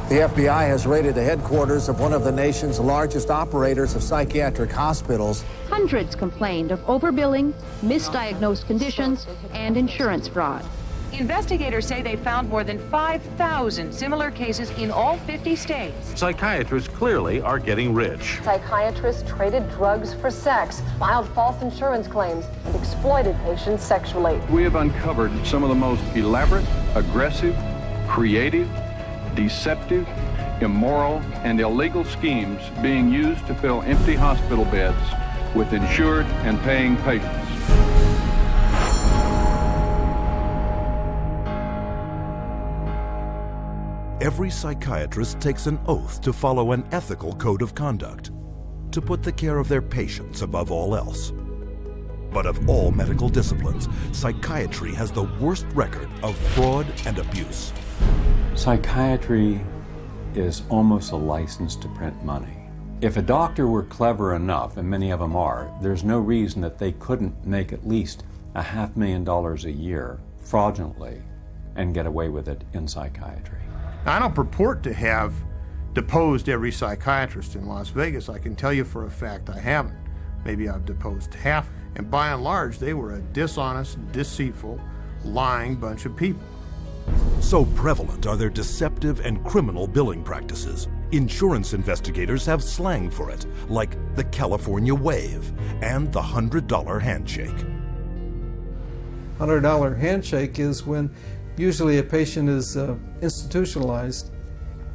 The FBI has raided the headquarters of one of the nation's largest operators of psychiatric hospitals. Hundreds complained of overbilling, misdiagnosed conditions, and insurance fraud. Investigators say they found more than 5,000 similar cases in all 50 states. Psychiatrists clearly are getting rich. Psychiatrists traded drugs for sex, filed false insurance claims, and exploited patients sexually. We have uncovered some of the most elaborate, aggressive, creative, deceptive, immoral, and illegal schemes being used to fill empty hospital beds with insured and paying patients. Every psychiatrist takes an oath to follow an ethical code of conduct, to put the care of their patients above all else. But of all medical disciplines, psychiatry has the worst record of fraud and abuse. Psychiatry is almost a license to print money. If a doctor were clever enough, and many of them are, there's no reason that they couldn't make at least $500,000 a year fraudulently and get away with it in psychiatry. I don't purport to have deposed every psychiatrist in Las Vegas. I can tell you for a fact I haven't. Maybe I've deposed half. And by and large, they were a dishonest, deceitful, lying bunch of people. So prevalent are their deceptive and criminal billing practices. Insurance investigators have slang for it, like the California wave and the $100 handshake. $100 handshake is when usually a patient is institutionalized.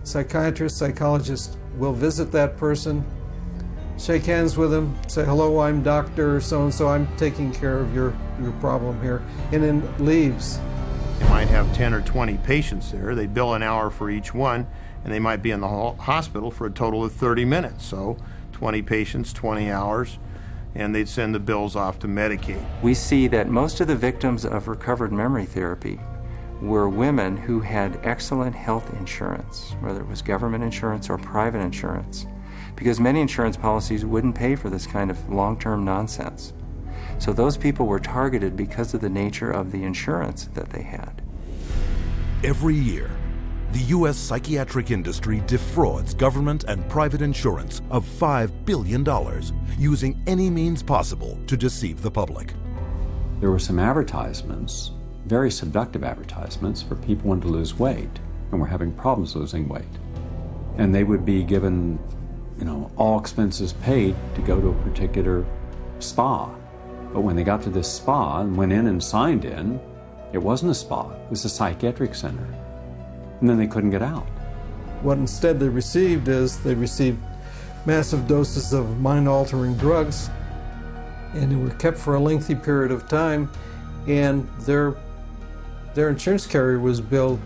Psychiatrists, psychologists will visit that person, shake hands with them, say, hello, I'm Dr. so-and-so, I'm taking care of your problem here, and then leaves. They might have 10 or 20 patients there. They bill an hour for each one, and they might be in the hospital for a total of 30 minutes. So 20 patients, 20 hours, and they'd send the bills off to Medicaid. We see that most of the victims of recovered memory therapy were women who had excellent health insurance, whether it was government insurance or private insurance, because many insurance policies wouldn't pay for this kind of long-term nonsense. So those people were targeted because of the nature of the insurance that they had. Every year, the U.S. psychiatric industry defrauds government and private insurance of $5 billion, using any means possible to deceive the public. There were some advertisements, very seductive advertisements, for people wanting to lose weight and were having problems losing weight. And they would be given, all expenses paid to go to a particular spa. But when they got to this spa and went in and signed in, it wasn't a spa, it was a psychiatric center. And then they couldn't get out. What instead they received massive doses of mind-altering drugs, and they were kept for a lengthy period of time, and their insurance carrier was billed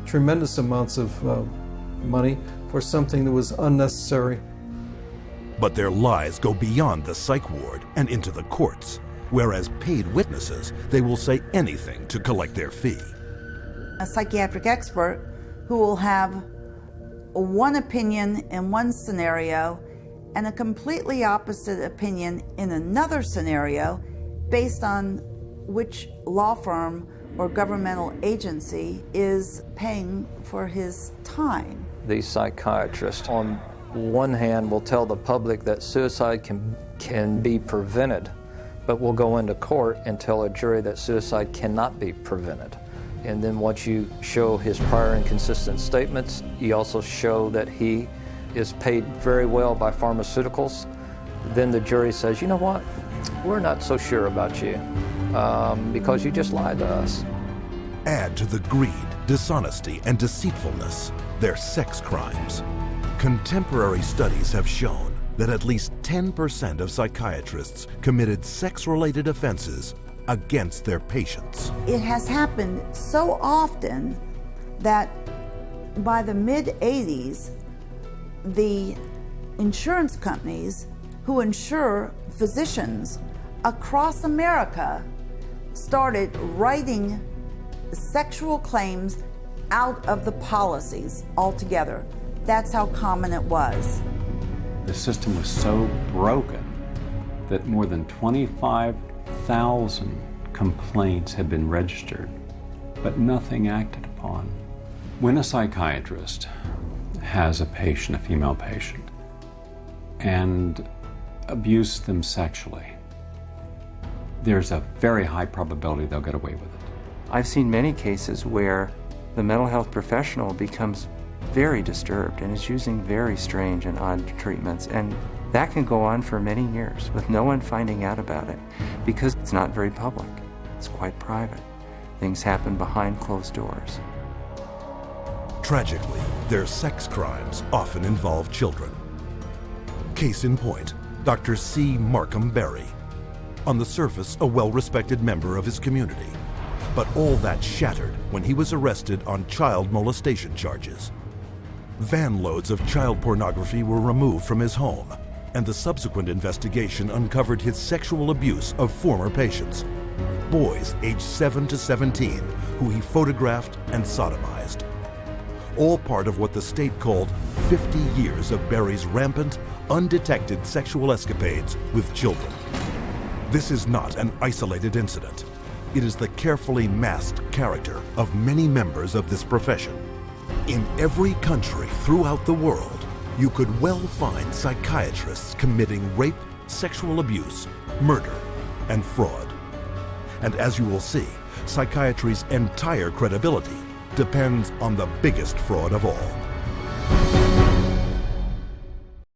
tremendous amounts of money for something that was unnecessary. But their lies go beyond the psych ward and into the courts, whereas paid witnesses, they will say anything to collect their fee. A psychiatric expert who will have one opinion in one scenario and a completely opposite opinion in another scenario based on which law firm or governmental agency is paying for his time. These psychiatrists, on one hand, will tell the public that suicide can be prevented, but will go into court and tell a jury that suicide cannot be prevented. And then once you show his prior inconsistent statements, you also show that he is paid very well by pharmaceuticals, then the jury says, you know what, we're not so sure about you because you just lied to us. Add to the greed, dishonesty, and deceitfulness their sex crimes. Contemporary studies have shown that at least 10% of psychiatrists committed sex-related offenses against their patients. It has happened so often that by the mid-'80s, the insurance companies who insure physicians across America started writing sexual claims out of the policies altogether. That's how common it was. The system was so broken that more than 25,000 complaints had been registered, but nothing acted upon. When a psychiatrist has a patient, a female patient, and abuse them sexually, there's a very high probability they'll get away with it. I've seen many cases where the mental health professional becomes very disturbed and is using very strange and odd treatments, and that can go on for many years with no one finding out about it because it's not very public. It's quite private. Things happen behind closed doors. Tragically, their sex crimes often involve children. Case in point, Dr. C. Markham Berry. On the surface, a well-respected member of his community. But all that shattered when he was arrested on child molestation charges. Van loads of child pornography were removed from his home, and the subsequent investigation uncovered his sexual abuse of former patients, boys aged 7 to 17, who he photographed and sodomized. All part of what the state called 50 years of Berry's rampant, undetected sexual escapades with children. This is not an isolated incident. It is the carefully masked character of many members of this profession. In every country throughout the world, you could well find psychiatrists committing rape, sexual abuse, murder, and fraud. And as you will see, psychiatry's entire credibility depends on the biggest fraud of all: